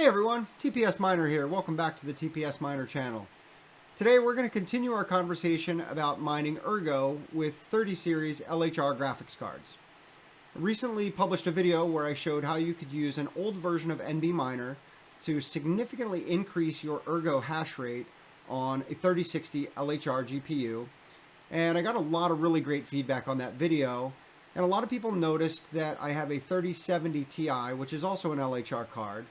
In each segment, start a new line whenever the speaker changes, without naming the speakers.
everyone, TPS Miner here. Welcome back to the TPS Miner channel. Today we're going to continue our conversation about mining ERGO with 30 series LHR graphics cards. I recently published a video where I showed how you could use an old version of NB Miner to significantly increase your ERGO hash rate on a 3060 LHR GPU. And I got a lot of really great feedback on that video. And a lot of people noticed that I have a 3070 Ti, which is also an LHR card,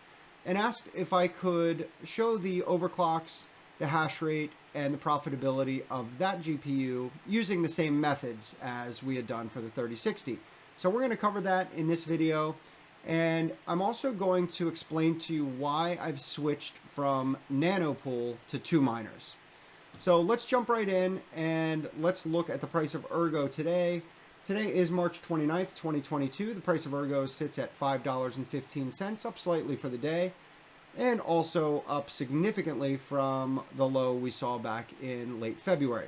and asked if I could show the overclocks, the hash rate, and the profitability of that GPU using the same methods as we had done for the 3060. So we're going to cover that in this video, and I'm also going to explain to you why I've switched from Nanopool to 2 miners. So let's jump right in and let's look at the price of ERGO today. Today is March 29th, 2022. The price of ERGO sits at $5.15, up slightly for the day, and also up significantly from the low we saw back in late February.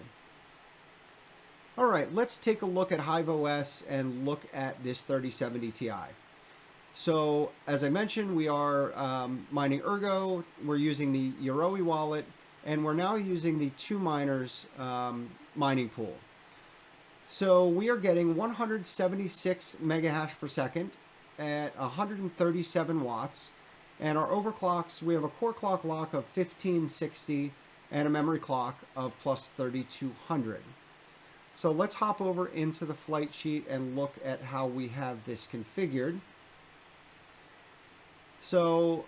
All right, let's take a look at HiveOS and look at this 3070 Ti. So, as I mentioned, we are mining ERGO. We're using the Yoroi wallet, and we're now using the 2 miners mining pool. So we are getting 176 megahash per second at 137 watts. And our overclocks, we have a core clock lock of 1560 and a memory clock of plus 3200. So let's hop over into the flight sheet and look at how we have this configured. So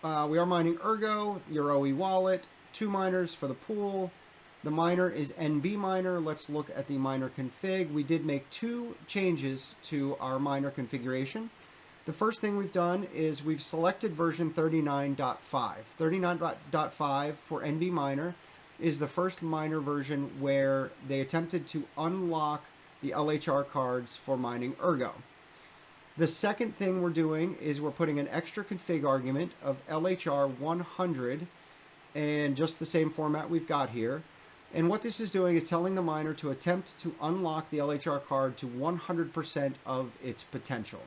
we are mining ERGO, Yoroi wallet, 2 miners for the pool. The miner is NB Miner. Let's look at the miner config. We did make 2 changes to our miner configuration. The first thing we've done is we've selected version 39.5. 39.5 for NB Miner is the first miner version where they attempted to unlock the LHR cards for mining ERGO. The second thing we're doing is we're putting an extra config argument of LHR 100 and just the same format we've got here. And what this is doing is telling the miner to attempt to unlock the LHR card to 100% of its potential.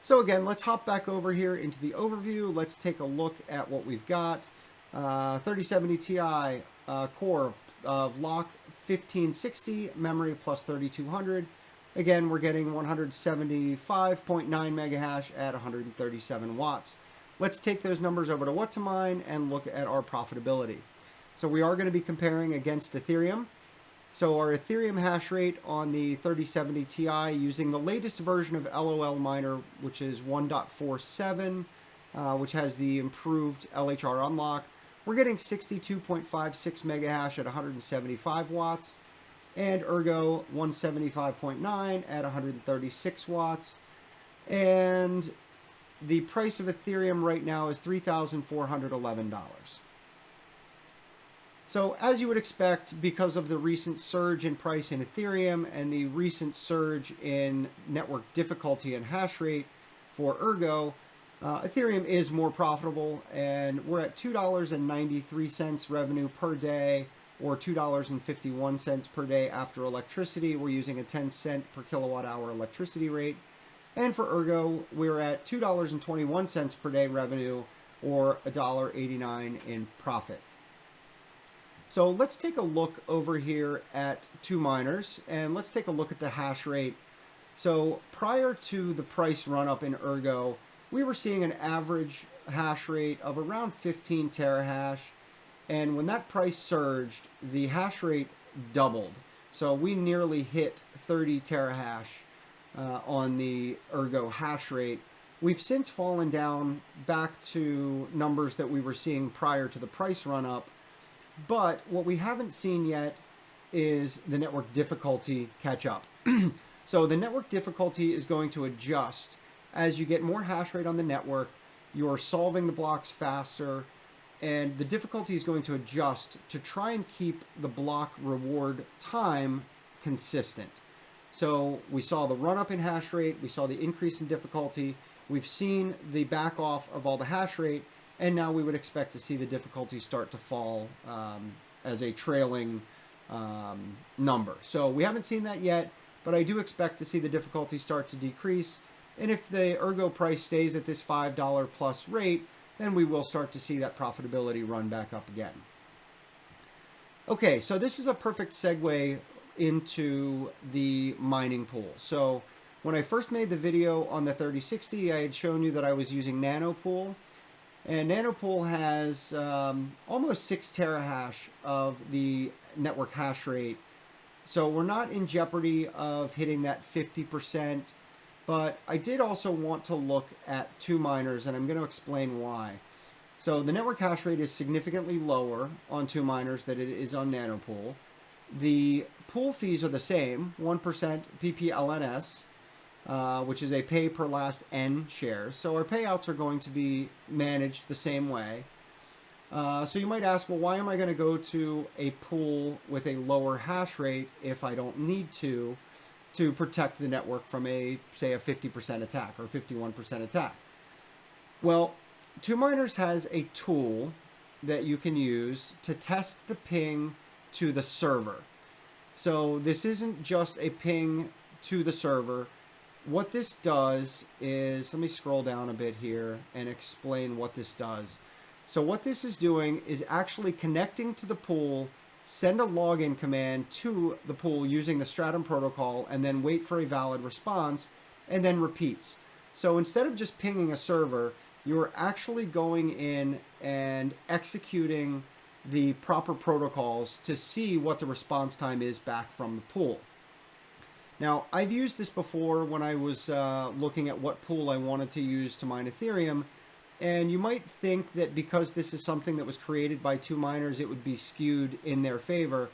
So again, let's hop back over here into the overview. Let's take a look at what we've got. 3070 Ti core of lock 1560, memory of plus 3200. Again, we're getting 175.9 megahash at 137 watts. Let's take those numbers over to what to mine and look at our profitability. So we are going to be comparing against Ethereum. So our Ethereum hash rate on the 3070 Ti using the latest version of LOL Miner, which is 1.47, which has the improved LHR unlock. We're getting 62.56 megahash at 175 watts, and ERGO 175.9 at 136 watts. And the price of Ethereum right now is $3,411. So as you would expect, because of the recent surge in price in Ethereum and the recent surge in network difficulty and hash rate for ERGO, Ethereum is more profitable, and we're at $2.93 revenue per day, or $2.51 per day after electricity. We're using a 10-cent per kilowatt hour electricity rate. And for ERGO, we're at $2.21 per day revenue, or $1.89 in profit. So let's take a look over here at 2 miners, and let's take a look at the hash rate. So prior to the price run up in ERGO, we were seeing an average hash rate of around 15 terahash. And when that price surged, the hash rate doubled. So we nearly hit 30 terahash on the ERGO hash rate. We've since fallen down back to numbers that we were seeing prior to the price run up. But what we haven't seen yet is the network difficulty catch up. So the network difficulty is going to adjust as you get more hash rate on the network. You're solving the blocks faster, and the difficulty is going to adjust to try and keep the block reward time consistent. So we saw the run up in hash rate, we saw the increase in difficulty, we've seen the back off of all the hash rate, and now we would expect to see the difficulty start to fall as a trailing number. So we haven't seen that yet, but I do expect to see the difficulty start to decrease And if the ERGO price stays at this $5 plus rate, then we will start to see that profitability run back up again. Okay, so this is a perfect segue into the mining pool. So when I first made the video on the 3060, I had shown you that I was using Nanopool. And Nanopool has almost 6 terahash of the network hash rate. So we're not in jeopardy of hitting that 50%, but I did also want to look at 2 miners, and I'm going to explain why. So the network hash rate is significantly lower on 2 miners than it is on Nanopool. The pool fees are the same, 1% PPLNS, which is a pay per last N shares. So our payouts are going to be managed the same way. So you might ask, well, why am I going to go to a pool with a lower hash rate if I don't need to protect the network from say a 50% attack or 51% attack? Well, 2 miners has a tool that you can use to test the ping to the server. So this isn't just a ping to the server. What this does is, let me scroll down a bit here and explain what this does. So what this is doing is actually connecting to the pool, send a login command to the pool using the Stratum protocol, and then wait for a valid response, and then repeats. So instead of just pinging a server, you're actually going in and executing the proper protocols to see what the response time is back from the pool. Now, I've used this before when I was looking at what pool I wanted to use to mine Ethereum, and you might think that because this is something that was created by 2 miners, it would be skewed in their favor,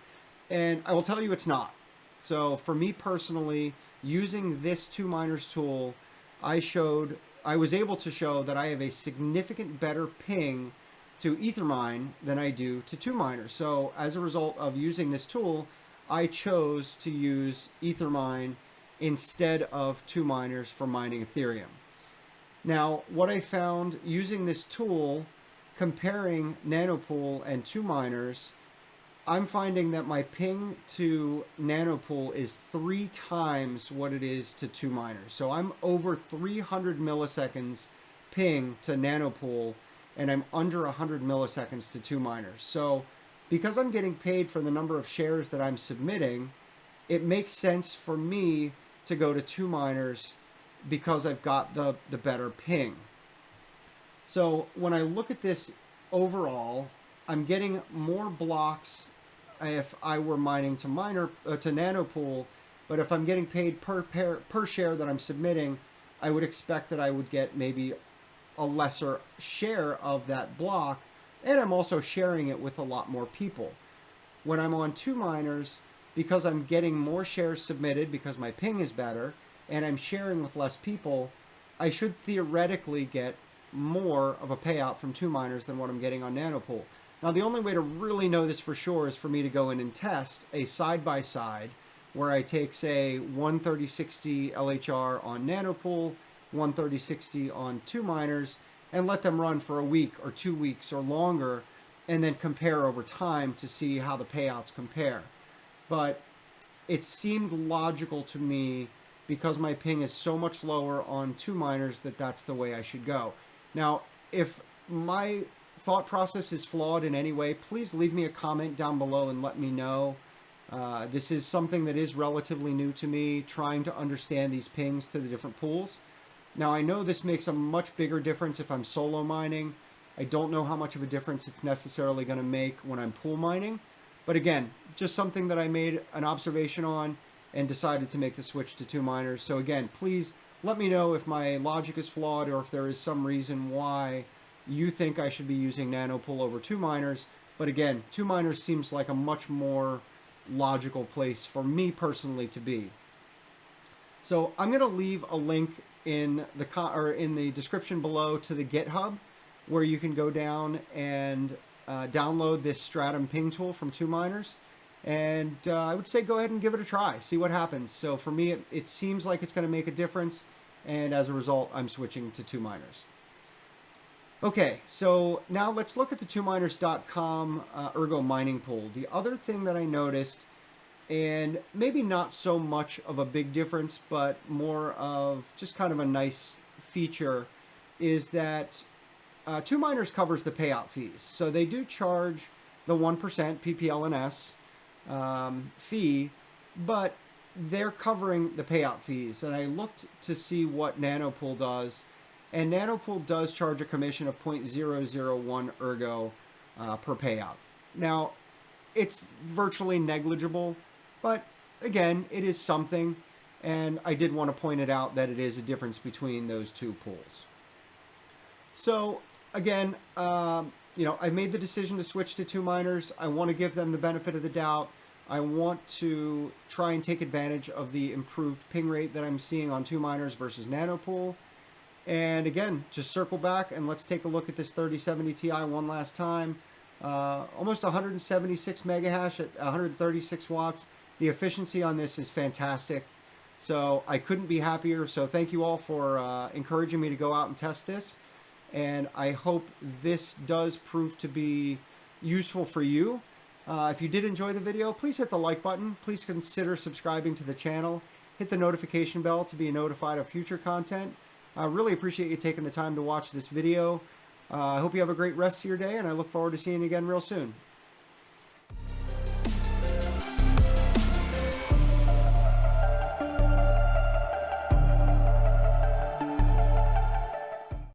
and I will tell you it's not. So for me personally, using this 2 miners tool, I was able to show that I have a significant better ping to Ethermine than I do to 2 miners. So as a result of using this tool, I chose to use Ethermine instead of 2 miners for mining Ethereum. Now, what I found using this tool, comparing Nanopool and 2 miners, I'm finding that my ping to Nanopool is 3 times what it is to 2 miners. So I'm over 300 milliseconds ping to Nanopool, and I'm under 100 milliseconds to 2 miners. So because I'm getting paid for the number of shares that I'm submitting, it makes sense for me to go to 2 miners because I've got the better ping. So when I look at this overall, I'm getting more blocks if I were mining to Nanopool, but if I'm getting paid per share that I'm submitting, I would expect that I would get maybe a lesser share of that block, and I'm also sharing it with a lot more people. When I'm on 2 miners, because I'm getting more shares submitted because my ping is better, and I'm sharing with less people, I should theoretically get more of a payout from 2 miners than what I'm getting on Nanopool. Now, the only way to really know this for sure is for me to go in and test a side-by-side where I take, say, 13060 LHR on Nanopool, 13060 on 2 miners, and let them run for a week or 2 weeks or longer, and then compare over time to see how the payouts compare. But it seemed logical to me, because my ping is so much lower on 2 miners, that that's the way I should go. Now, if my thought process is flawed in any way, please leave me a comment down below and let me know. This is something that is relatively new to me, trying to understand these pings to the different pools. Now, I know this makes a much bigger difference if I'm solo mining. I don't know how much of a difference it's necessarily going to make when I'm pool mining. But again, just something that I made an observation on and decided to make the switch to 2 miners. So again, please let me know if my logic is flawed or if there is some reason why you think I should be using Nanopool over 2 miners. But again, 2 miners seems like a much more logical place for me personally to be. So I'm going to leave a link in the description below to the GitHub, where you can go down and download this Stratum-Ping tool from 2 miners. And I would say go ahead and give it a try, see what happens. So for me, it seems like it's going to make a difference, and as a result, I'm switching to 2 miners. Okay, so now let's look at the 2miners.com ERGO mining pool. The other thing that I noticed and maybe not so much of a big difference, but more of just kind of a nice feature, is that Two Miners covers the payout fees. So they do charge the 1% PPLNS fee, but they're covering the payout fees. And I looked to see what Nanopool does, and Nanopool does charge a commission of 0.001 ergo per payout. Now, it's virtually negligible, but again, it is something, and I did want to point it out that it is a difference between those two pools. So again, I've made the decision to switch to Two Miners. I want to give them the benefit of the doubt. I want to try and take advantage of the improved ping rate that I'm seeing on Two Miners versus Nanopool. And again, just circle back and let's take a look at this 3070 Ti one last time. Almost 176 megahash at 136 watts. The efficiency on this is fantastic. So I couldn't be happier. So thank you all for encouraging me to go out and test this. And I hope this does prove to be useful for you. If you did enjoy the video, please hit the like button. Please consider subscribing to the channel. Hit the notification bell to be notified of future content. I really appreciate you taking the time to watch this video. I hope you have a great rest of your day, and I look forward to seeing you again real soon.